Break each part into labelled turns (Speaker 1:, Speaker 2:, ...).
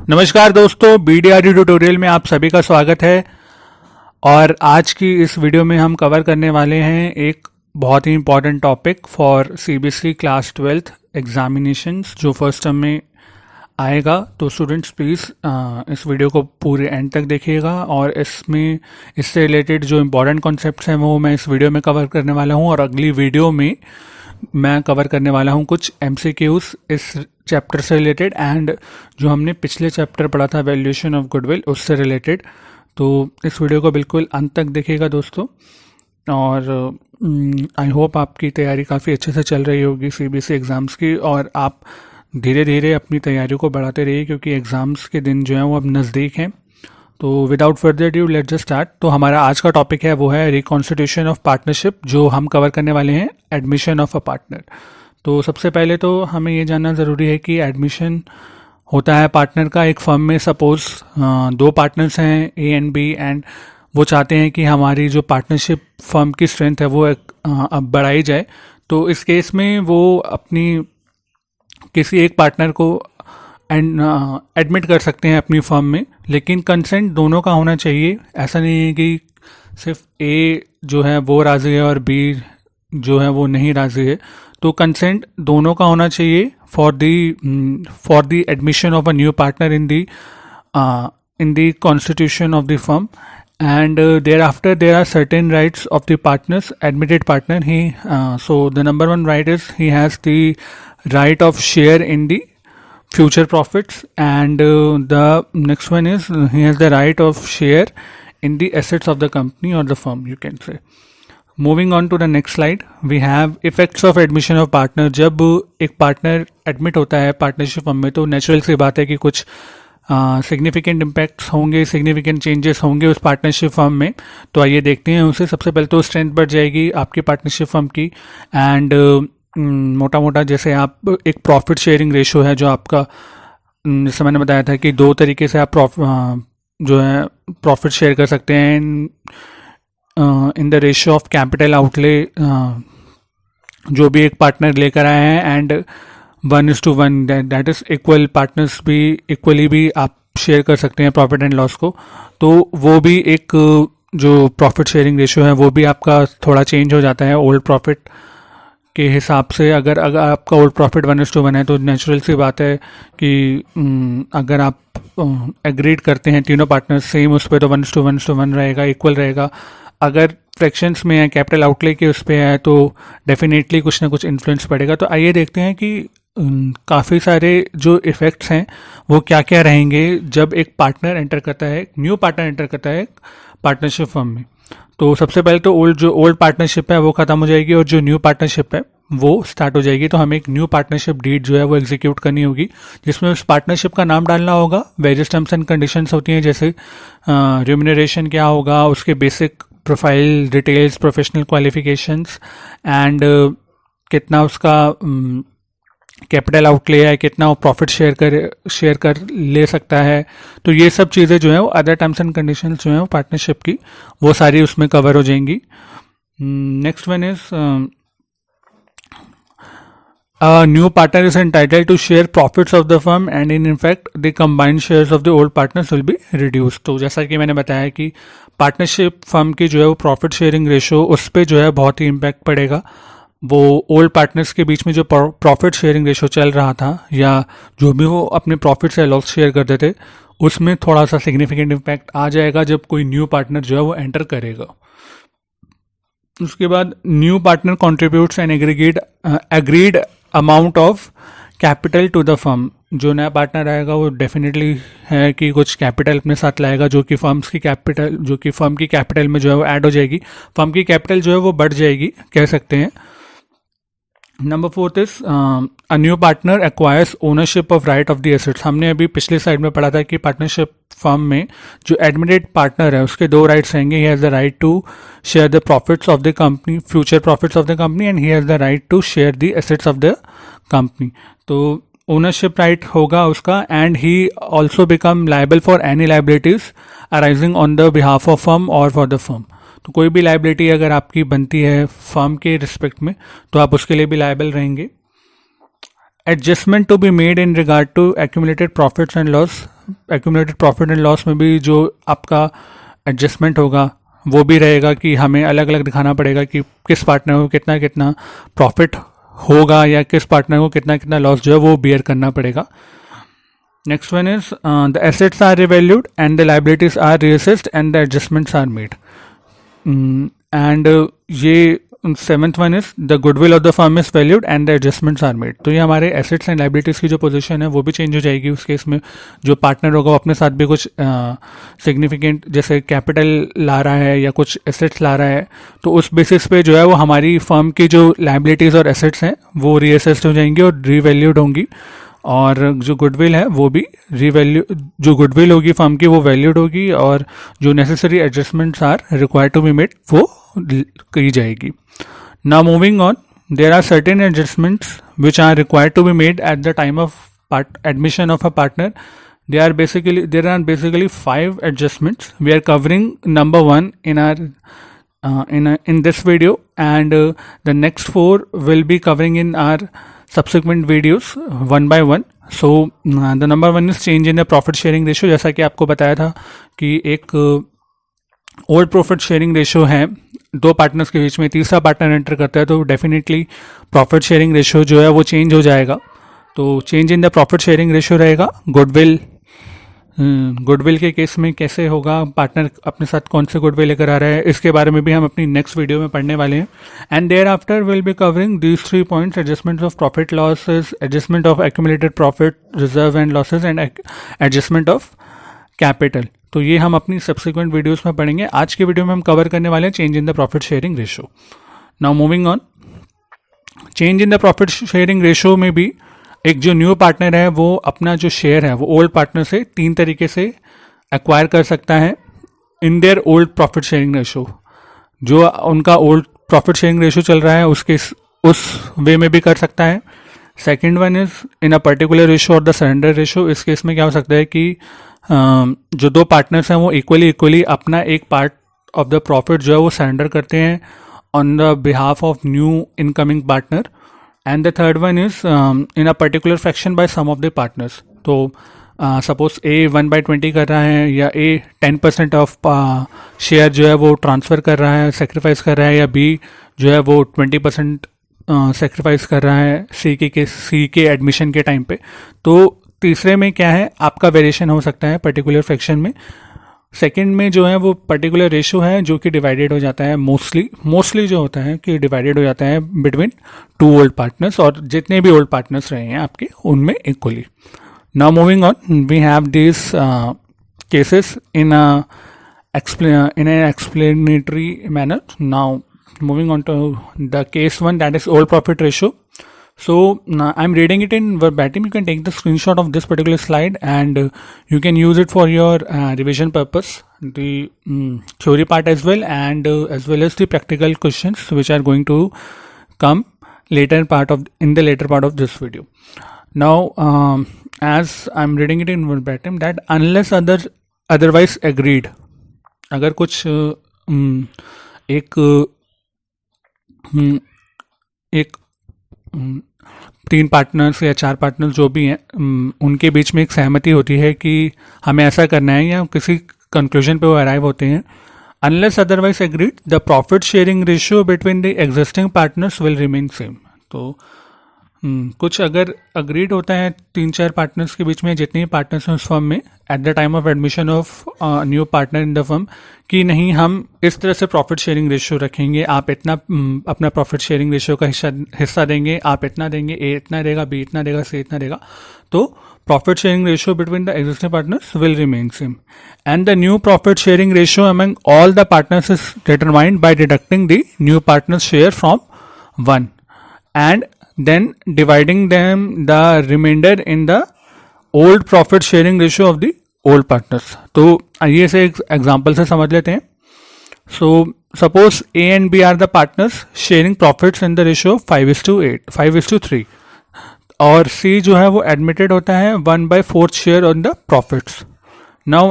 Speaker 1: नमस्कार दोस्तों, BDRD tutorial में आप सभी का स्वागत है। और आज की इस वीडियो में हम कवर करने वाले हैं एक बहुत ही important topic for CBSE class 12th examinations जो फर्स्ट टर्म में आएगा। तो स्टूडेंट्स प्लीज़ इस वीडियो को पूरे एंड तक देखिएगा और इससे रिलेटेड जो इम्पोर्टेंट कॉन्सेप्ट्स हैं वो मैं इस वीडियो में कवर करने वाला हूँ। और अगली वीडियो में मैं कवर करने वाला हूँ कुछ MCQs इस चैप्टर से रिलेटेड एंड जो हमने पिछले चैप्टर पढ़ा था वैल्यूएशन ऑफ गुडविल उससे रिलेटेड। तो इस वीडियो को बिल्कुल अंत तक देखिएगा दोस्तों। और आई होप आपकी तैयारी काफ़ी अच्छे से चल रही होगी CBSE एग्ज़ाम्स की, और आप धीरे धीरे अपनी तैयारी को बढ़ाते रहिए क्योंकि एग्ज़ाम्स के दिन जो हैं वो अब नज़दीक हैं। तो without further due let's just start. तो हमारा आज का टॉपिक है वो है रिकॉन्स्टिट्यूशन ऑफ पार्टनरशिप, जो हम कवर करने वाले हैं एडमिशन ऑफ अ पार्टनर। तो सबसे पहले तो हमें ये जानना ज़रूरी है कि एडमिशन होता है पार्टनर का एक फर्म में। सपोज दो पार्टनर्स हैं A एंड B एंड वो चाहते हैं कि हमारी जो पार्टनरशिप फर्म की स्ट्रेंथ है वो अब बढ़ाई जाए। तो इस केस में वो अपनी किसी एक पार्टनर को एडमिट कर सकते हैं अपनी फर्म में, लेकिन कंसेंट दोनों का होना चाहिए। ऐसा नहीं है कि सिर्फ A जो है वो राज़ी है और B जो है वो नहीं राज़ी है। तो कंसेंट दोनों का होना चाहिए for the admission of a new partner in the constitution of the firm. And thereafter there are certain rights of the partners, admitted partner. So the number one right is he has the right of share in the future profits, and the next one is he has the right of share in the assets of the company or the firm, you can say. Moving on to the next slide, we have effects of admission of partner. जब एक partner admit होता है partnership firm में तो natural सी बात है कि कुछ सिग्निफिकेंट इम्पैक्ट्स होंगे, सिग्निफिकेंट चेंजेस होंगे उस पार्टनरशिप फर्म में। तो आइए देखते हैं उसे। सबसे पहले तो स्ट्रेंथ बढ़ जाएगी आपकी पार्टनरशिप फर्म की। एंड मोटा मोटा जैसे आप एक प्रॉफिट शेयरिंग रेशो है जो आपका, जैसे मैंने बताया था कि दो तरीके से आप जो है प्रॉफिट शेयर कर सकते हैं in the ratio of capital outlay जो भी एक पार्टनर लेकर आए हैं, and 1:1 that is equal. Partners भी इक्वली भी आप शेयर कर सकते हैं प्रॉफिट एंड लॉस को। तो वो भी एक जो प्रॉफिट शेयरिंग रेशियो है वो भी आपका थोड़ा चेंज हो जाता है ओल्ड प्रॉफिट के हिसाब से। अगर आपका ओल्ड प्रॉफिट 1:1 है तो नेचुरल सी बात है कि अगर आप एग्रीड करते हैं तीनों पार्टनर्स सेम उस पर तो 1:1 रहेगा, इक्वल रहेगा। अगर फ्रैक्शंस में है, कैपिटल आउटले के उस पर है, तो डेफिनेटली कुछ ना कुछ इन्फ्लुएंस पड़ेगा। तो आइए देखते हैं कि काफ़ी सारे जो इफ़ेक्ट्स हैं वो क्या क्या रहेंगे जब एक पार्टनर एंटर करता है, न्यू पार्टनर एंटर करता है पार्टनरशिप फर्म में। तो सबसे पहले तो ओल्ड पार्टनरशिप है वो ख़त्म हो जाएगी और जो न्यू पार्टनरशिप है वो स्टार्ट हो जाएगी। तो हमें एक न्यू पार्टनरशिप डीड जो है वो एग्जीक्यूट करनी होगी, जिसमें उस पार्टनरशिप का नाम डालना होगा। वेरियस टर्म्स एंड कंडीशंस होती हैं, जैसे रेम्यूनरेशन क्या होगा, उसके basic profile details, professional qualifications, and कितना उसका कैपिटल आउटले है, कितना वो प्रॉफिट शेयर कर ले सकता है। तो ये सब चीज़ें जो है वो अदर टर्म्स एंड कंडीशंस जो है वो पार्टनरशिप की वो सारी उसमें कवर हो जाएंगी। Next one is new partner is entitled to share profits of the firm and in in fact the combined shares of the old partners will be reduce. तो जैसा कि मैंने बताया कि पार्टनरशिप फर्म की जो है वो प्रॉफिट शेयरिंग रेशो उस पर जो है बहुत ही इम्पैक्ट पड़ेगा। वो ओल्ड पार्टनर्स के बीच में जो प्रॉफिट शेयरिंग रेशो चल रहा था या जो भी वो अपने प्रॉफिट से लॉस शेयर करते थे उसमें थोड़ा सा सिग्निफिकेंट इम्पैक्ट आ जाएगा जब कोई न्यू पार्टनर जो है वो एंटर करेगा। उसके बाद new partner contributes an agreed amount of capital to the firm. जो नया पार्टनर आएगा वो डेफिनेटली है कि कुछ कैपिटल अपने साथ लाएगा जो कि फर्म की कैपिटल में जो है वो ऐड हो जाएगी। फर्म की कैपिटल जो है वो बढ़ जाएगी कह सकते हैं। Number 4 is a new partner acquires ownership of right of the assets. हमने अभी पिछले साइड में पढ़ा था कि पार्टनरशिप फर्म में जो एडमिटेड पार्टनर है उसके दो राइट्स रहेंगे। He has the right to share the profits of the company, future profits of the company, and he has the right to share the assets of the company. तो ownership right होगा उसका, and he also become liable for any liabilities arising on the behalf of firm और for the firm. तो कोई भी liability अगर आपकी बनती है फर्म के रिस्पेक्ट में तो आप उसके लिए भी लाइबल रहेंगे। Adjustment to be made in regard to accumulated profits and loss accumulated profit and loss में भी जो आपका एडजस्टमेंट होगा वो भी रहेगा कि हमें अलग अलग दिखाना पड़ेगा कि किस पार्टनर को कितना कितना प्रॉफिट होगा या किस पार्टनर को कितना कितना लॉस जो है वो बियर करना पड़ेगा. Next one is the assets are revalued and the liabilities are reassessed and the adjustments are made. And ये seventh one is the goodwill of the firm is valued and the adjustments are made. तो ये हमारे assets and liabilities की जो position है वो भी change हो जाएगी. उस केस में जो पार्टनर होगा वो अपने साथ भी कुछ सिग्निफिकेंट जैसे कैपिटल ला रहा है या कुछ एसेट्स ला रहा है, तो उस बेसिस पे जो है वो हमारी फर्म की जो लाइबिलिटीज और एसेट्स हैं वो रीअसेस्ड हो जाएंगी और रीवैल्यूड होंगी. और जो गुडविल है वो भी जो गुडविल होगी फर्म की वो वैल्यूड होगी और जो necessary adjustments are required to be made वो की जाएगी. Now moving on, there are certain adjustments which are required to be made at the time of admission of a partner. There are basically 5 adjustments. We are covering number 1 in our in this video, and the next 4 will be covering in our subsequent videos one by one. So the number 1 is change in the profit sharing ratio. जैसा कि आपको बताया था कि एक old profit sharing ratio है दो partners के बीच में, तीसरा पार्टनर एंटर करता है तो डेफिनेटली प्रॉफिट शेयरिंग रेशो जो है वो चेंज हो जाएगा. तो change in the profit sharing ratio रहेगा. गुडविल के केस में कैसे होगा, पार्टनर अपने साथ कौन से गुडविल लेकर आ रहा है, इसके बारे में भी हम अपनी नेक्स्ट वीडियो में पढ़ने वाले हैं. And thereafter will be covering these 3 points: adjustment of profit losses, adjustment of accumulated profit reserve and losses and adjustment of capital. तो ये हम अपनी सब्सिक्वेंट वीडियोस में पढ़ेंगे. आज के वीडियो में हम कवर करने वाले हैं change in the profit sharing ratio. Now moving on, change in the profit sharing ratio में भी एक जो न्यू पार्टनर है वो अपना जो शेयर है वो ओल्ड पार्टनर से 3 तरीके से एक्वायर कर सकता है in their old profit sharing ratio. जो उनका ओल्ड प्रॉफिट शेयरिंग रेशो चल रहा है उस वे में भी कर सकता है. Second one is in a particular ratio और द सरेंडर रेशो. इस केस में क्या हो सकता है कि जो दो पार्टनर्स हैं वो इक्वली अपना एक पार्ट ऑफ द प्रॉफिट जो है वो सरेंडर करते हैं on the behalf of new incoming partner. And the third one is in a particular fraction by some of the partners. तो सपोज ए 1/20 कर रहा है या ए 10% ऑफ शेयर जो है वो ट्रांसफ़र कर रहा है, सेक्रीफाइस कर रहा है, या बी जो है वो 20% सेक्रीफाइस कर रहा है सी के एडमिशन के टाइम पे. तो तीसरे में क्या है, आपका वेरिएशन हो सकता है पर्टिकुलर फ्रैक्शन में. सेकंड में जो है वो पर्टिकुलर रेशो है जो कि डिवाइडेड हो जाता है मोस्टली जो होता है कि डिवाइडेड हो जाता है बिटवीन 2 ओल्ड पार्टनर्स, और जितने भी ओल्ड पार्टनर्स रहे हैं आपके उनमें equally. Now moving on, we have this cases in an explanatory manner. Now moving on to the case 1, that is old profit ratio. So I'm reading it in verbatim. You can take the screenshot of this particular slide and you can use it for your revision purpose, the theory part as well, and as well as the practical questions which are going to come in the later part of this video. Now as I'm reading it in verbatim, that unless otherwise agreed, अगर कुछ एक 3 partners या 4 partners जो भी हैं उनके बीच में एक सहमति होती है कि हमें ऐसा करना है या किसी कंक्लूजन पे वो अराइव होते हैं. Unless otherwise agreed, the profit sharing ratio between the existing partners will remain same. तो कुछ अगर अग्रीड होता है 3-4 पार्टनर्स के बीच में, जितने पार्टनर्स हैं उस फर्म में at the time of admission of new partner in the firm, कि नहीं हम इस तरह से प्रॉफिट शेयरिंग रेशियो रखेंगे, आप इतना अपना प्रॉफिट शेयरिंग रेशियो का हिस्सा देंगे, आप इतना देंगे, ए इतना देगा, बी इतना देगा, सी इतना देगा, तो profit sharing ratio between the existing partners will remain same. And the new profit sharing ratio among all the partners is determined by deducting the new partners share from 1 and then dividing them the remainder in the old profit sharing ratio of the old partners. तो ये से example से समझ लेते हैं. So suppose A and B are the partners sharing profits in the ratio 5:3, और C जो है वो admitted होता है 1/4 share on the profits. Now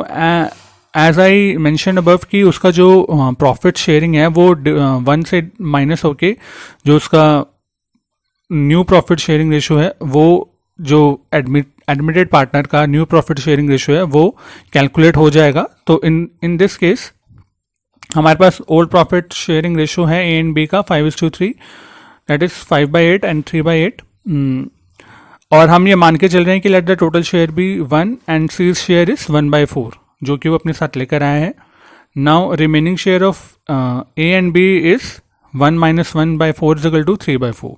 Speaker 1: as I mentioned above कि उसका जो profit sharing है वो 1 से माइनस होके जो उसका न्यू प्रॉफिट शेयरिंग रेशियो है वो जो एडमिटेड पार्टनर का न्यू प्रॉफिट शेयरिंग रेशियो है वो कैलकुलेट हो जाएगा। तो इन दिस केस हमारे पास ओल्ड प्रॉफिट शेयरिंग रेशियो है ए एंड बी का 5:3, दैट इज 5/8 एंड 3/8। और हम ये मान के चल रहे हैं कि let the total share be 1 and C share is 1/4, जो कि वो अपने साथ लेकर आए हैं। Now remaining share of A and B is 1 - 1/4 is equal to 3/4।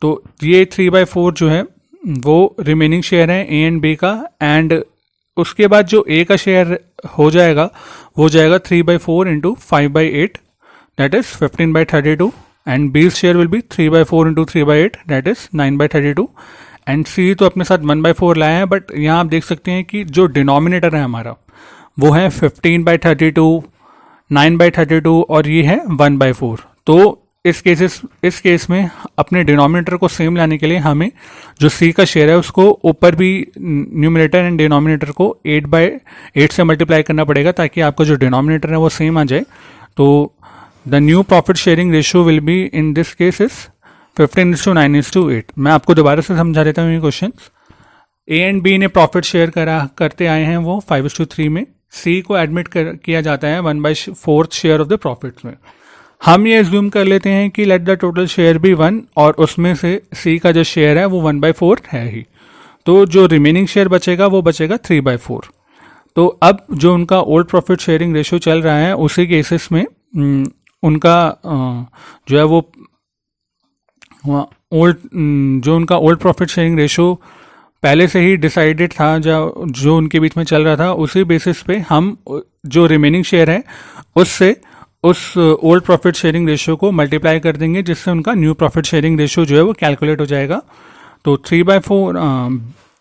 Speaker 1: तो ये 3/4 जो है वो रिमेनिंग शेयर है ए एंड बी का, एंड उसके बाद जो ए का शेयर हो जाएगा वो जाएगा 3/4 into 5/8, that is 15/32, and B share will be 3/4 into 3/8, that is 9/32, and C तो अपने साथ 1/4 लाया है, बट यहाँ आप देख सकते हैं कि जो डिनोमिनेटर है हमारा वो है 15/32, 9/32 और ये है 1/4। तो इस केस में अपने डिनोमिनेटर को सेम लाने के लिए हमें जो सी का शेयर है उसको ऊपर भी न्यूमिनेटर एंड डिनोमिनेटर को 8/8 से मल्टीप्लाई करना पड़ेगा, ताकि आपका जो डिनोमिनेटर है वो सेम आ जाए। तो the new profit sharing ratio will be in this case is 15:9:8। मैं आपको दोबारा से समझा देता हूँ ये क्वेश्चन। ए एंड बी ने प्रॉफिट शेयर करते आए हैं वो 5:3 में, सी को एडमिट किया जाता है 1/4 शेयर ऑफ द प्रॉफिट में। हम ये एज्यूम कर लेते हैं कि let the total share be 1 और उसमें से सी का जो शेयर है वो 1/4 है ही, तो जो रिमेनिंग शेयर बचेगा वो बचेगा 3/4। तो अब जो उनका ओल्ड प्रॉफिट शेयरिंग रेशियो चल रहा है उसी केसेस में उनका जो है वो उनका ओल्ड प्रॉफिट शेयरिंग रेशियो पहले से ही डिसाइडेड था, जो उनके बीच में चल रहा था, उसी बेसिस पे हम जो रिमेनिंग शेयर है उससे उस ओल्ड प्रॉफिट शेयरिंग रेशियो को मल्टीप्लाई कर देंगे, जिससे उनका न्यू प्रॉफिट शेयरिंग रेशियो जो है वो कैलकुलेट हो जाएगा। तो 3/4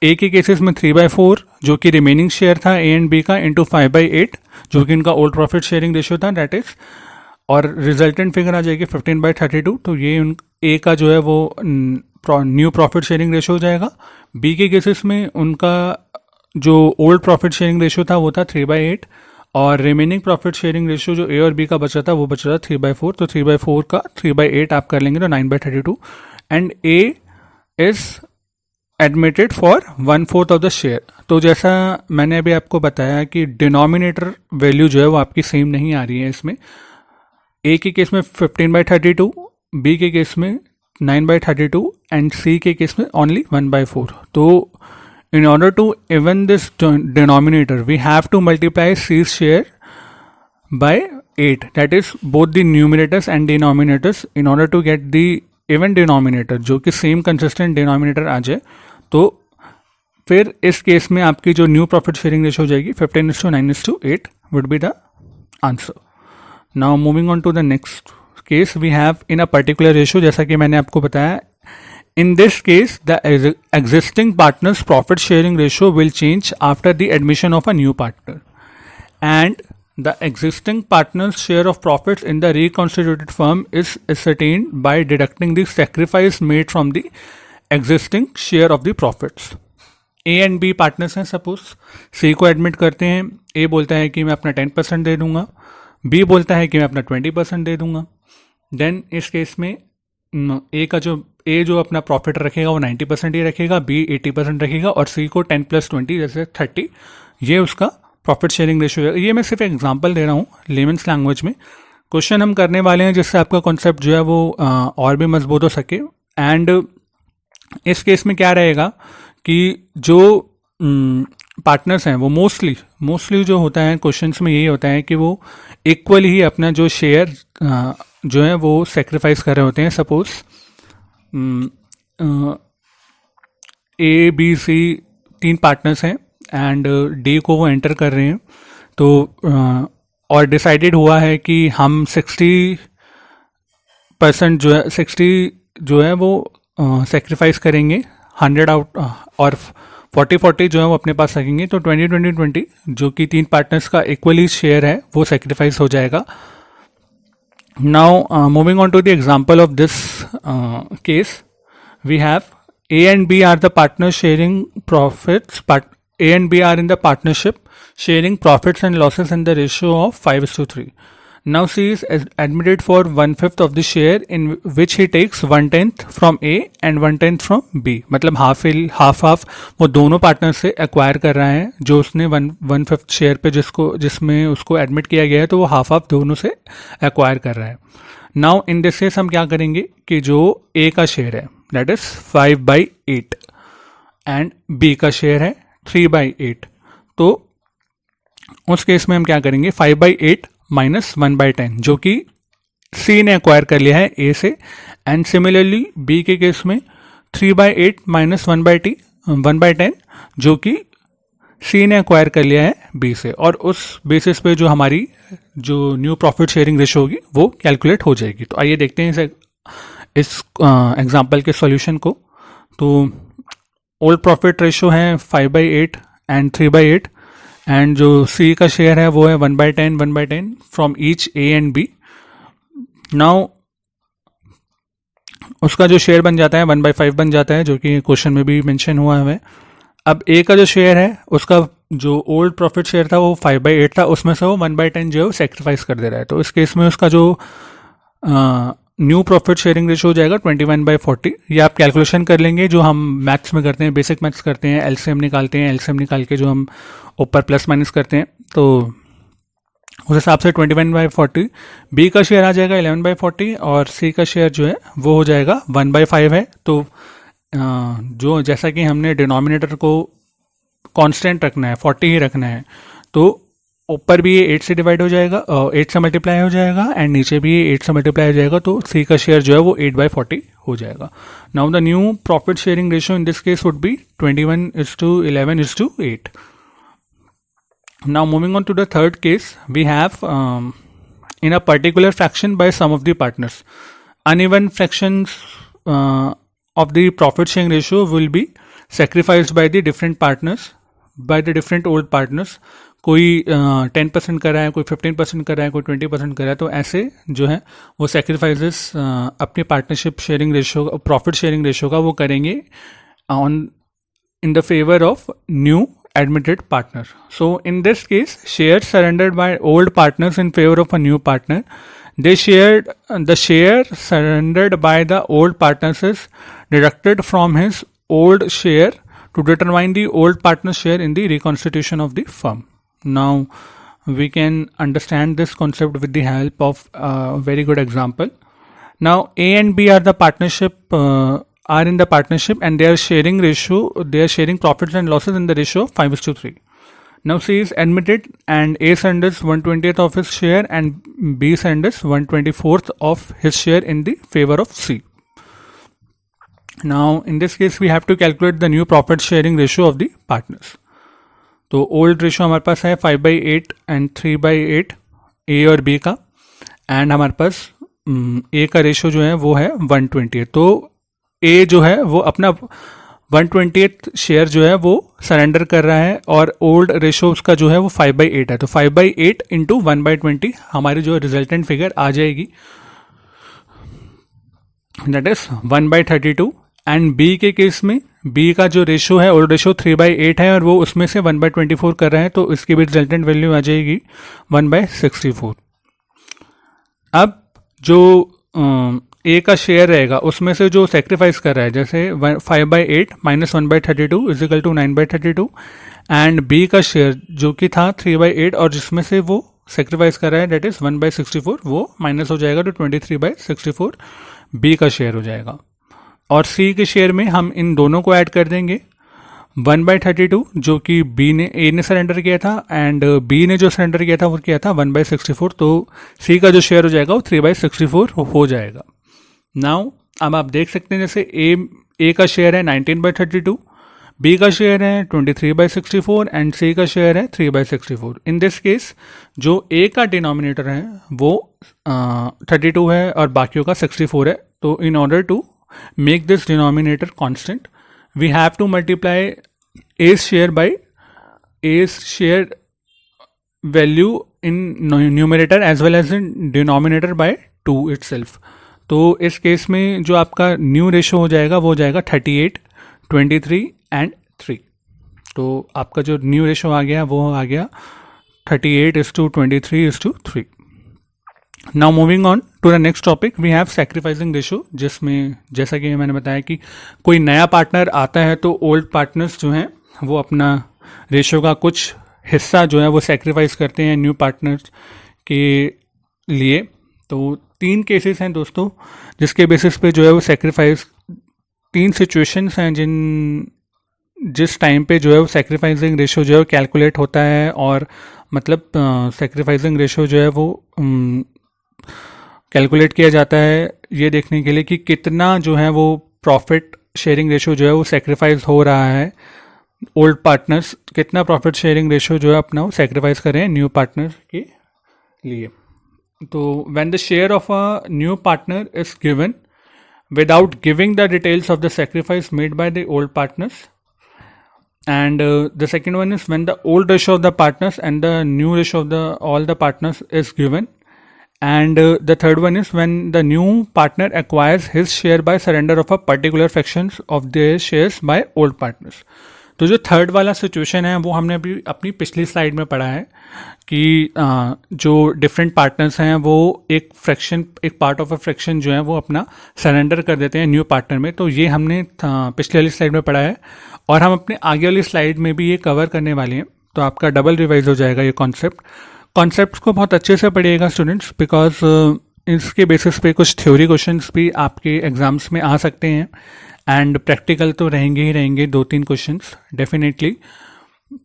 Speaker 1: ए के केसेस में 3/4 जो कि रिमेनिंग शेयर था ए एंड बी का इंटू 5/8 जो कि उनका ओल्ड प्रॉफिट शेयरिंग रेशियो था, दैट इज, और रिजल्टेंट फिगर आ जाएगी 15/32। तो ये ए का जो है वो न्यू प्रॉफिट शेयरिंग रेशियो हो जाएगा। बी के केसेस में उनका जो ओल्ड प्रॉफिट शेयरिंग रेशियो था वो था 3/8, और रिमेनिंग प्रॉफिट शेयरिंग रेशियो जो ए और बी का बचा था वो बचा था 3/4। तो 3/4 का 3/8 आप कर लेंगे तो 9/32, and A is admitted for 1/4 of the share. तो जैसा मैंने अभी आपको बताया कि डिनोमिनेटर वैल्यू जो है वो आपकी सेम नहीं आ रही है इसमें। ए के केस में 15/32, बी के केस में 9/32 एंड सी के केस में ओनली 1/4। तो in order to even this denominator we have to multiply C's share by 8, that is both the numerators and denominators, in order to get the even denominator जो कि same consistent denominator आ जाए। तो फिर इस case में आपकी जो new profit sharing ratio हो जाएगी 15:9:8 would be the answer. Now moving on to the next case, we have in a particular ratio, जैसा कि मैंने आपको बताया, in this case the existing partner's profit sharing ratio will change after the admission of a new partner, and the existing partner's share of profits in the reconstituted firm is ascertained by deducting the sacrifice made from the existing share of the profits. A and B partners हैं, suppose C को admit करते हैं, A बोलता है कि मैं अपना 10% दे दूंगा, B बोलता है कि मैं अपना 20% दे दूंगा। देन इस केस में ए जो अपना प्रॉफिट रखेगा वो 90% ही रखेगा, बी 80% रखेगा, और सी को 10 + 20 जैसे 30, ये उसका प्रॉफिट शेयरिंग रेशियो है। ये मैं सिर्फ एग्जांपल दे रहा हूँ लेमन्स लैंग्वेज में। क्वेश्चन हम करने वाले हैं जिससे आपका कॉन्सेप्ट जो है वो और भी मजबूत हो सके। एंड इस केस में क्या रहेगा कि जो पार्टनर्स हैं वो मोस्टली जो होता है क्वेश्चंस में यही होता है कि वो इक्वल ही अपना जो शेयर जो है वो सेक्रीफाइस कर रहे होते हैं। Suppose A B C 3 partners हैं एंड डी को वो एंटर कर रहे हैं, तो और डिसाइडेड हुआ है कि हम 60% जो है वो सेक्रीफाइस करेंगे 100 आउट, और 40-40 जो है वो अपने पास रखेंगे। तो 20-20-20 जो कि 3 पार्टनर्स का इक्वली शेयर है वो सेक्रीफाइस हो जाएगा। Now moving on to the example of this case, we have A and B are the partners sharing profits, A and B are in the partnership sharing profits and losses in the ratio of 5:3. Now C is admitted for 1/5 of the share in which he takes 1/10 from A and 1/10 from B. मतलब half वो दोनों partner से acquire कर रहा है. जो उसने 1/5 share पे जिसमें उसको एडमिट किया गया है, तो वो हाफ दोनों से एक्वायर कर रहा है. नाउ इन दिस केस हम क्या करेंगे कि जो A का शेयर है दैट इज 5/8 एंड B का शेयर है 3/8. तो उस केस में हम क्या करेंगे, 5/8 माइनस 1/10 जो कि C ने एक्वायर कर लिया है A से, एंड सिमिलरली B के केस में 3/8 माइनस 1/10 जो कि C ने एक्वायर कर लिया है B से. और उस बेसिस पे जो हमारी जो न्यू प्रॉफिट शेयरिंग रेशो होगी वो कैलकुलेट हो जाएगी. तो आइए देखते हैं इस एग्जाम्पल के सॉल्यूशन को. तो ओल्ड प्रॉफिट रेशो है 5/8 एंड 3/8 एंड जो C का शेयर है वो है 1/10 from each A and B. Now उसका जो शेयर बन जाता है 1/5 बन जाता है, जो कि क्वेश्चन में भी मेंशन हुआ है. अब A का जो शेयर है उसका जो ओल्ड प्रॉफिट शेयर था वो 5/8 था, उसमें से वो 1/10 जो है वो सेक्रीफाइस कर दे रहा है. तो इस केस में उसका जो न्यू प्रॉफिट शेयरिंग रेशो हो जाएगा 21/40. ये आप कैलकुलेशन कर लेंगे जो हम मैथ्स में करते हैं, बेसिक मैथ्स करते हैं, एलसीएम निकालते हैं, एलसीएम निकाल के जो हम ऊपर प्लस माइनस करते हैं. तो उस हिसाब से 21/40 B का शेयर आ जाएगा 11/40 और C का शेयर जो है वो हो जाएगा 1/5 है. तो जो जैसा कि हमने डिनोमिनेटर को कांस्टेंट रखना है, 40 ही रखना है, तो ऊपर भी ये 8 से डिवाइड हो जाएगा, 8 से मल्टीप्लाई हो जाएगा, एंड नीचे भी ये 8 से मल्टीप्लाई हो जाएगा. तो C का शेयर जो है वो 8/40 हो जाएगा. Now the new profit sharing ratio in this case would B 21:11:8. Now moving on to the third case, we have in a particular fraction by some of the partners, uneven fractions of the profit sharing ratio will be sacrificed by the different partners, by the different old partners. कोई 10% कर रहा है, कोई 15% कर रहा है, कोई 20% कर रहा है. तो ऐसे जो है वो सेक्रीफाइसेस अपनी partnership sharing ratio, profit sharing ratio का वो करेंगे on in the favor of new admitted partner. So in this case, shares surrendered by old partners in favor of a new partner. The share surrendered by the old partners is deducted from his old share to determine the old partner's share in the reconstitution of the firm. Now we can understand this concept with the help of a very good example. Now A and B are in the partnership and they are sharing profits and losses in the ratio of 5:3. Now C is admitted and A surrenders 1/20th of his share and B surrenders 1/24th of his share in the favor of C. Now in this case we have to calculate the new profit sharing ratio of the partners. तो old ratio हमारे पास है 5/8 and 3/8 A और B का, and हमारे पास A का ratio जो है वो है 1/20. तो A जो है वो अपना 1/20 शेयर जो है वो सरेंडर कर रहा है और ओल्ड रेशियो उसका जो है वो 5/8 है. तो 5/8 इंटू 1/20 हमारी जो रिजल्टेंट फिगर आ जाएगी दैट इज 1/32. एंड B के केस में B का जो रेशियो है ओल्ड रेशियो 3/8 है और वो उसमें से 1/24 कर रहा है, तो इसकी भी रिजल्टेंट वैल्यू आ जाएगी 1/64. अब जो A का शेयर रहेगा उसमें से जो सेक्रीफाइस कर रहा है, जैसे 5/8 minus 1/32 is equal to 9/32, and B का शेयर जो कि था 3/8 और जिसमें से वो सेक्रीफाइस कर रहा है दैट इज 1/64, वो माइनस हो जाएगा तो 23/64 B का शेयर हो जाएगा. और C के शेयर में हम इन दोनों को ऐड कर देंगे 1/32 जो कि A ने सरेंडर किया था एंड B ने जो सरेंडर किया था वो किया था 1/64. तो C का जो शेयर हो जाएगा वो 3/64 हो जाएगा. नाउ अब आप देख सकते हैं जैसे A का शेयर है 19/32, B का शेयर है 23/64 एंड C का शेयर है 3/64. इन दिस केस जो A का डिनोमिनेटर है वो 32 है और बाकियों का 64 है. तो in order to make this denominator constant, we have to multiply A's share by A's share value in numerator as well as in denominator by 2 itself. तो इस केस में जो आपका न्यू रेशो हो जाएगा वो हो जाएगा 38, 23 एंड 3. तो आपका जो न्यू रेशो आ गया वो आ गया 38:23:3. Now moving on to the next topic, we have sacrificing ratio, जिसमें जैसा कि मैंने बताया कि कोई नया पार्टनर आता है तो ओल्ड पार्टनर्स जो हैं वो अपना रेशो का कुछ हिस्सा जो है वो सैक्रिफाइस करते हैं न्यू पार्टनर्स के लिए। तो 3 केसेस हैं दोस्तों जिसके बेसिस पे जो है वो सैक्रिफाइस, 3 सिचुएशंस हैं जिस टाइम पे जो है वो सैक्रिफाइसिंग रेशो जो है कैलकुलेट होता है, और मतलब सैक्रिफाइसिंग रेशो जो है वो कैलकुलेट किया जाता है ये देखने के लिए कि कितना जो है वो प्रॉफिट शेयरिंग रेशो जो है वो सैक्रिफाइस हो रहा है, ओल्ड पार्टनर्स कितना प्रॉफिट शेयरिंग रेशो जो है अपना वो सैक्रिफाइस करें न्यू पार्टनर के लिए। तो when the share of a new partner is given without giving the details of the sacrifice made by the old partners, and the second one is when the old ratio of the partners and the new ratio of the all the partners is given, and the third one is when the new partner acquires his share by surrender of a particular fractions of their shares by old partners. तो जो third वाला situation है वो हमने अभी अपनी पिछली slide में पढ़ा है कि जो डिफरेंट पार्टनर्स हैं वो एक पार्ट ऑफ अ फ्रैक्शन जो है वो अपना सरेंडर कर देते हैं न्यू पार्टनर में। तो ये हमने पिछली वाली स्लाइड में पढ़ा है और हम अपने आगे वाली स्लाइड में भी ये कवर करने वाले हैं। तो आपका डबल रिवाइज हो जाएगा ये कॉन्सेप्ट को बहुत अच्छे से पढ़िएगा स्टूडेंट्स, बिकॉज इसके बेसिस पे कुछ थ्योरी क्वेश्चंस भी आपके एग्जाम्स में आ सकते हैं, एंड प्रैक्टिकल तो रहेंगे ही रहेंगे 2-3 क्वेश्चंस डेफिनेटली।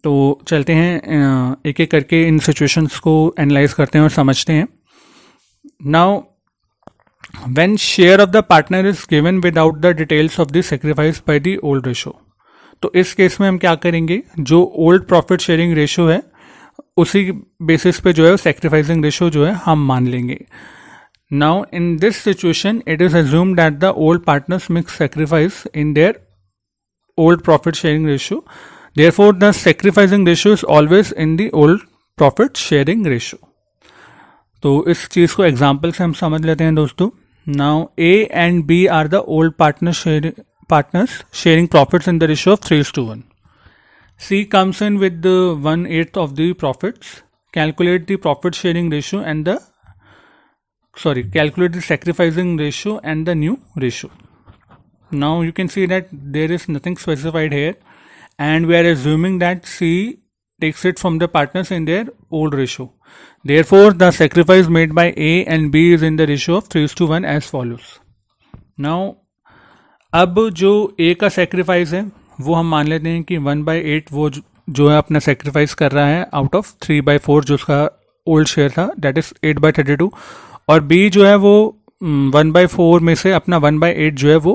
Speaker 1: तो चलते हैं एक एक करके इन सिचुएशंस को एनालाइज करते हैं और समझते हैं। Now when share of the partner is given without the details of the sacrifice bye the old ratio, तो इस केस में हम क्या करेंगे, जो ओल्ड प्रॉफिट शेयरिंग रेशो है उसी बेसिस पे जो है सैक्रिफाइसिंग रेशो जो है हम मान लेंगे। Now, in this situation, it is assumed that the old partners make sacrifice in their old profit sharing ratio. Therefore, the sacrificing ratio is always in the old profit sharing ratio. तो इस चीज़ को example से हम समझ लेते हैं दोस्तों। Now, A and B are the old partners sharing profits in the ratio of 3:1. C comes in with the 1/8 of the profits. Calculate the profit sharing ratio and calculate the sacrificing ratio and the new ratio. Now you can see that there is nothing specified here, and we are assuming that C takes it from the partners in their old ratio. Therefore, the sacrifice made by A and B is in the ratio of 3:1 as follows. Now, अब जो A का sacrifice है वो हम मान लेते हैं कि 1/8 वो जो है अपना sacrifice कर रहा है आउट ऑफ 3/4 जो उसका ओल्ड शेयर था, दैट इज 8/32, और बी जो है वो 1/4 में से अपना 1/8 जो है वो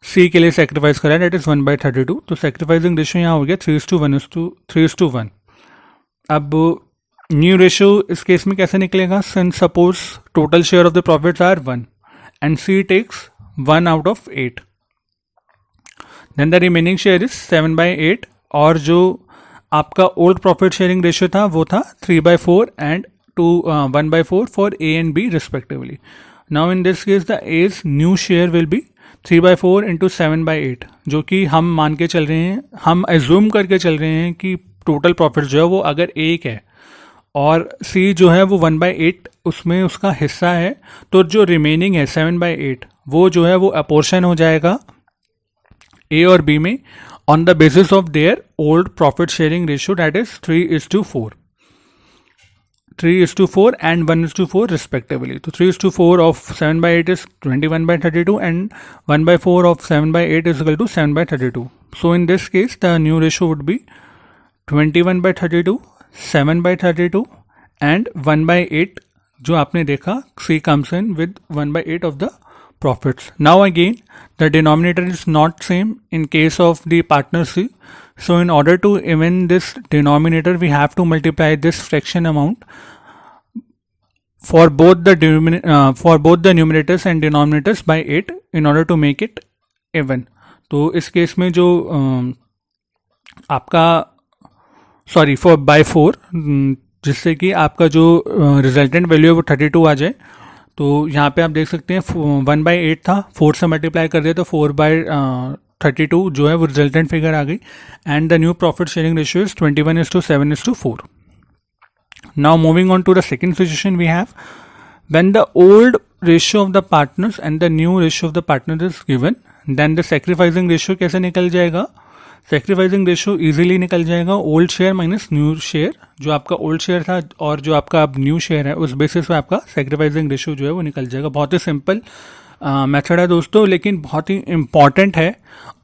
Speaker 1: सी के लिए सेक्रीफाइस करा है, दैट इज 1/32। तो सेक्रीफाइसिंग रेशियो यहाँ हो गया 3:1. अब न्यू रेशियो इस केस में कैसे निकलेगा, since suppose total share of the profits are 1 and C takes 1 out of 8, then the remaining share is 7/8, और जो आपका ओल्ड प्रॉफिट शेयरिंग रेशियो था वो था 3/4 and 1/4 for A and B respectively. Now in this case the A's new share will be 3/4 into 7/8, जो कि हम मान के चल रहे हैं, हम एज्यूम करके चल रहे हैं कि टोटल प्रॉफिट जो है वो अगर 1 है और C जो है वो 1/8 उसमें उसका हिस्सा है, तो जो रिमेनिंग है 7/8 वो जो है वो अपोर्शन हो जाएगा A और B में on the basis of their old profit sharing ratio, that is 3:4. 3:4 and 1:4 respectively. So 3:4 of 7/8 is 21/32 and 1/4 of 7/8 is equal to 7/32. So in this case the new ratio would be 21/32, 7/32 and 1/8 जो आपने देखा C comes in with 1/8 of the profits. Now again the denominator is not same in case of the partner C. So in order to even this denominator we have to multiply this fraction amount for both the numerators and denominators by 8 in order to make it even. तो इस case में जो आपका by 4, जिससे कि आपका जो resultant value है वो 32 आ जाए। तो यहाँ पे आप देख सकते हैं 1/8 था, 4 से मल्टीप्लाई कर दिया तो 4/32 जो है वो रिजल्टेंट फिगर आ गई, and the new profit sharing ratio is 21:7:4. Now moving on to the second situation we have, When the old ratio of the partners and the new ratio of the partners is given, then the sacrificing ratio कैसे निकल जाएगा? Sacrificing ratio easily निकल जाएगा old share minus new share. जो आपका old share था और जो आपका अब new share है, उस बेसिस पे आपका sacrificing ratio जो है वो निकल जाएगा. बहुत ही सिंपल मेथड है दोस्तों, लेकिन बहुत ही इम्पॉर्टेंट है.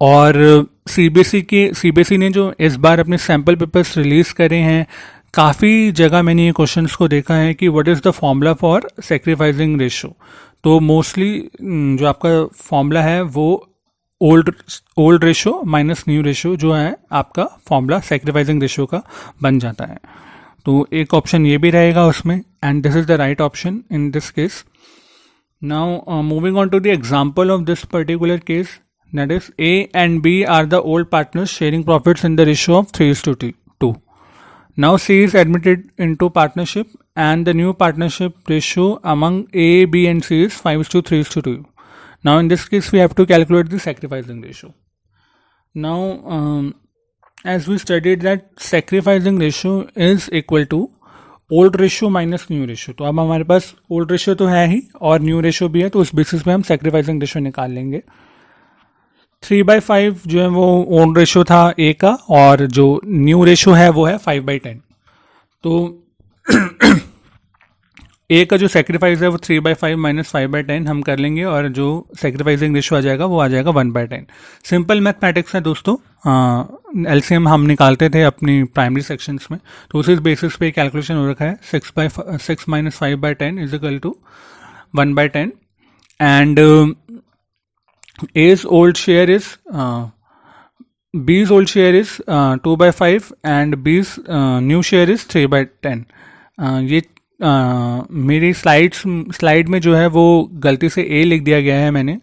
Speaker 1: और सीबीएसई ने जो इस बार अपने सैम्पल पेपर्स रिलीज करे हैं, काफ़ी जगह मैंने ये क्वेश्चंस को देखा है कि what is the formula for sacrificing ratio. तो मोस्टली जो आपका फॉर्मूला है वो old ratio minus new ratio जो है आपका फॉर्मूला सेक्रीफाइसिंग रेशो का बन जाता है. तो एक ऑप्शन ये भी रहेगा उसमें, and this is the right option in this case. Now moving on to the example of this particular case, that is A and B are the old partners sharing profits in the ratio of 3:2. Now C is admitted into partnership and the new partnership ratio among A, B and C is 5:3:2. Now in this case we have to calculate the sacrificing ratio. Now as we studied that sacrificing ratio is equal to old ratio minus new ratio. तो अब हमारे पास old ratio तो है ही और new ratio भी है, तो उस बेसिस पे हम sacrificing ratio निकाल लेंगे. 3/5 जो है वो ओल्ड रेशो था ए का, और जो न्यू रेशो है वो है 5/10. तो ए का जो सेक्रीफाइस है वो 3/5 माइनस 5/10 हम कर लेंगे, और जो सेक्रीफाइसिंग रेशो आ जाएगा वो आ जाएगा 1/10. सिंपल मैथमेटिक्स है दोस्तों. एलसीएम हम निकालते थे अपनी प्राइमरी सेक्शंस में, तो उसी बेसिस पे कैलकुलेशन हो रखा है. 6 minus 5/10 is equal to 1/10. And A's old share is B's old share is 2/5 and B's new share is 3/10. ये मेरी स्लाइड में जो है वो गलती से A लिख दिया गया है मैंने.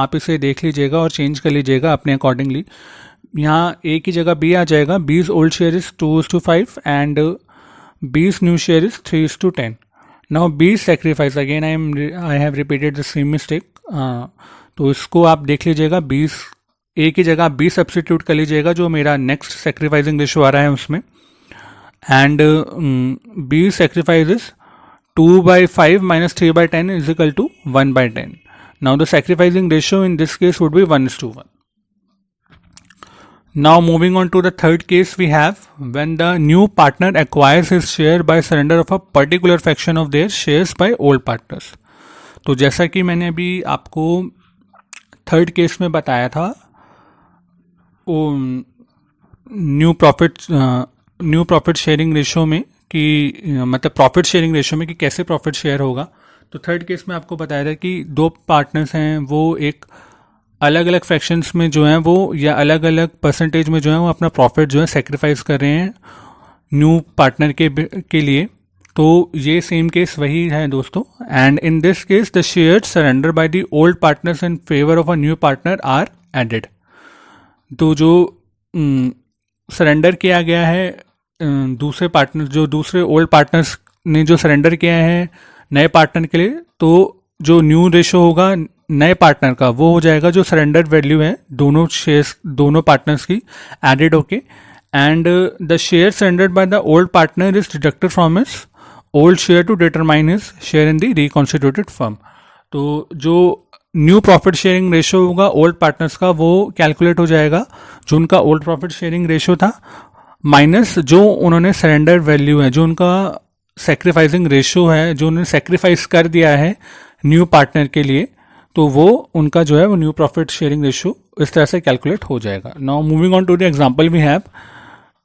Speaker 1: आप इसे देख लीजिएगा और चेंज कर लीजिएगा अपने अकॉर्डिंगली. यहाँ A की जगह B आ जाएगा. B's old share is 2:5 and B's new share is 3:10. Now B's sacrifice, again I have repeated the same mistake. तो इसको आप देख लीजिएगा. 20 ए की जगह 20 सब्सटीट्यूट कर लीजिएगा जो मेरा नेक्स्ट सेक्रीफाइसिंग रेशो आ रहा है उसमें. And B sacrifice is 2/5 minus 3/10 is equal to 1/10. Now the sacrificing ratio in this case would be 1:1. Now moving on to the third case, we have when the new partner acquires his share by surrender of a particular fraction of their shares by old partners. तो जैसा कि मैंने अभी आपको third case में बताया था, new profit sharing ratio में कि मतलब प्रॉफिट शेयरिंग रेशो में कि कैसे प्रॉफिट शेयर होगा. तो थर्ड केस में आपको बताया था कि दो पार्टनर्स हैं, वो एक अलग अलग फ्रैक्शंस में जो हैं वो या अलग अलग परसेंटेज में जो है वो अपना प्रॉफिट जो है सेक्रीफाइस कर रहे हैं न्यू पार्टनर के लिए. तो ये सेम केस वही है दोस्तों. And in this case the shares surrender by the old partners in favour of a new partner are added. तो जो सरेंडर किया गया है दूसरे पार्टनर, जो दूसरे ओल्ड पार्टनर्स ने जो सरेंडर किया है नए पार्टनर के लिए, तो जो न्यू रेशो होगा नए पार्टनर का वो हो जाएगा जो सरेंडर वैल्यू है दोनों शेयर्स दोनों पार्टनर्स की एडेड होके. And the share surrendered by the old partner is deducted from his old share to determine his share in the reconstituted firm. तो जो न्यू प्रॉफिट शेयरिंग रेशो होगा old partners का वो calculate हो जाएगा जो उनका ओल्ड प्रॉफिट शेयरिंग रेशो था माइनस जो उन्होंने सरेंडर वैल्यू है, जो उनका सेक्रीफाइसिंग रेशो है, जो उन्होंने सेक्रीफाइस कर दिया है न्यू पार्टनर के लिए, तो वो उनका जो है वो न्यू प्रॉफिट शेयरिंग रेशो इस तरह से कैलकुलेट हो जाएगा. Now moving on to the example, we have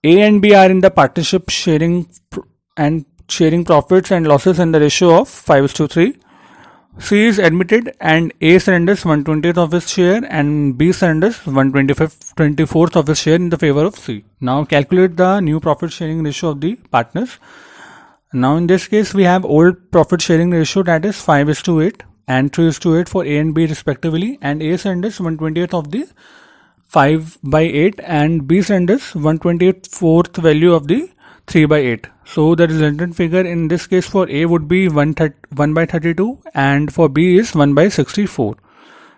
Speaker 1: A and B are in the partnership sharing profits and losses in the ratio of 5:3. C is admitted and A surrenders 1/20th of his share and B surrenders 1/24th of his share in the favor of C. Now calculate the new profit sharing ratio of the partners. Now in this case we have old profit sharing ratio, that is 5:8 and 3:8 for A and B respectively, and A surrenders 1/20th of the 5/8 and B surrenders 1/24th value of the 3/8. So the resultant figure in this case for A would be 1/32 and for B is 1/64.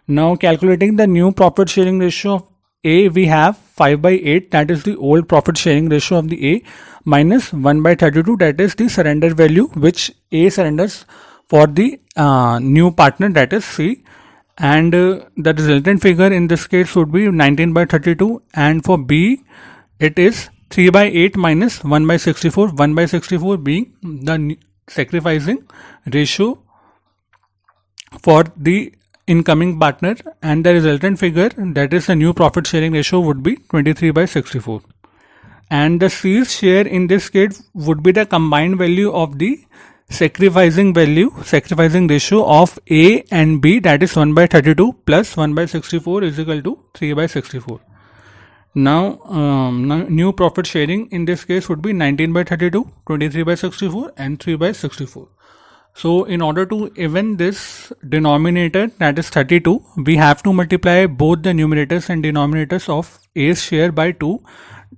Speaker 1: Now calculating the new profit sharing ratio of A, we have 5/8, that is the old profit sharing ratio of the A, minus 1/32, that is the surrender value which A surrenders for the new partner, that is C, and the resultant figure in this case would be 19 by 32, and for B it is 3 by 8 minus 1 by 64, 1 by 64 being the sacrificing ratio for the incoming partner, and the resultant figure, that is the new profit sharing ratio, would be 23 by 64. And the C's share in this case would be the combined value of the sacrificing ratio of A and B, that is 1 by 32 plus 1 by 64 is equal to 3 by 64. Now, new profit sharing in this case would be 19 by 32, 23 by 64 and 3 by 64. So in order to even this denominator, that is 32, we have to multiply both the numerators and denominators of A's share by 2,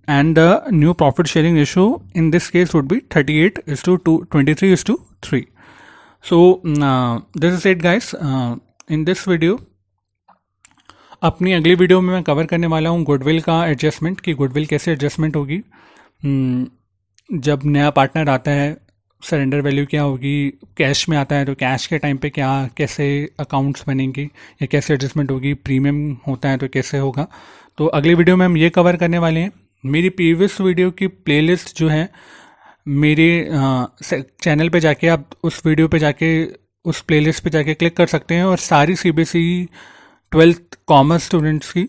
Speaker 1: and the new profit sharing ratio in this case would be 38 is to 2, 23 is to 3. So this is it guys. In this video, अपनी अगली video में मैं cover करने वाला हूँ goodwill का adjustment, कि goodwill कैसे एडजस्टमेंट होगी जब नया पार्टनर आता है, सरेंडर वैल्यू क्या होगी, कैश में आता है तो कैश के टाइम पे क्या कैसे अकाउंट्स बनेंगे या कैसे एडजस्टमेंट होगी, प्रीमियम होता है तो कैसे होगा। तो अगली वीडियो में हम ये कवर करने वाले हैं। मेरी प्रीवियस वीडियो की प्लेलिस्ट जो है मेरे चैनल पे जाके आप उस वीडियो पे जाके उस प्लेलिस्ट पे जाके क्लिक कर सकते हैं, और सारी CBSE 12th कॉमर्स स्टूडेंट्स की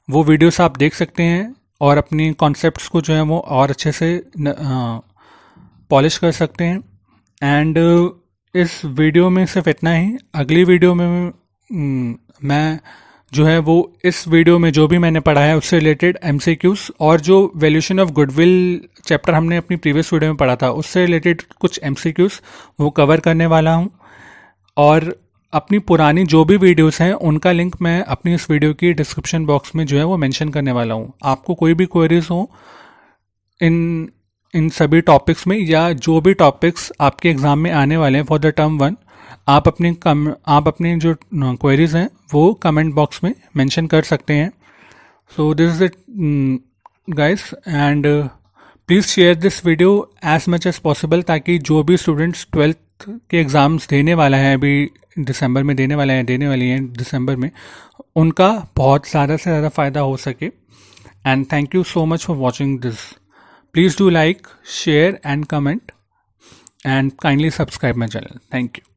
Speaker 1: वो वीडियोस आप देख सकते हैं और अपनी कॉन्सेप्ट्स को जो है वो और अच्छे से पॉलिश कर सकते हैं। एंड इस वीडियो में सिर्फ इतना ही। अगली वीडियो में मैं जो है वो इस वीडियो में जो भी मैंने पढ़ा है उससे रिलेटेड MCQs और जो वैल्यूएशन ऑफ गुडविल चैप्टर हमने अपनी प्रीवियस वीडियो में पढ़ा था उससे रिलेटेड कुछ MCQs वो कवर करने वाला हूँ। और अपनी पुरानी जो भी वीडियोस हैं उनका लिंक मैं अपनी इस वीडियो की डिस्क्रिप्शन बॉक्स में जो है वो मेंशन करने वाला हूँ। आपको कोई भी क्वेरीज हो इन सभी टॉपिक्स में, या जो भी टॉपिक्स आपके एग्ज़ाम में आने वाले हैं फॉर द टर्म 1, आप अपने जो क्वेरीज हैं वो कमेंट बॉक्स में मेंशन कर सकते हैं। So this is it guys, and please share this video as much as possible, ताकि जो भी स्टूडेंट्स 12th के एग्ज़ाम्स देने वाला है, अभी दिसंबर में देने वाली हैं दिसंबर में, उनका बहुत ज़्यादा से ज़्यादा फ़ायदा हो सके। And thank you so much for watching this. Please do like, share and comment, and kindly subscribe my channel. Thank you.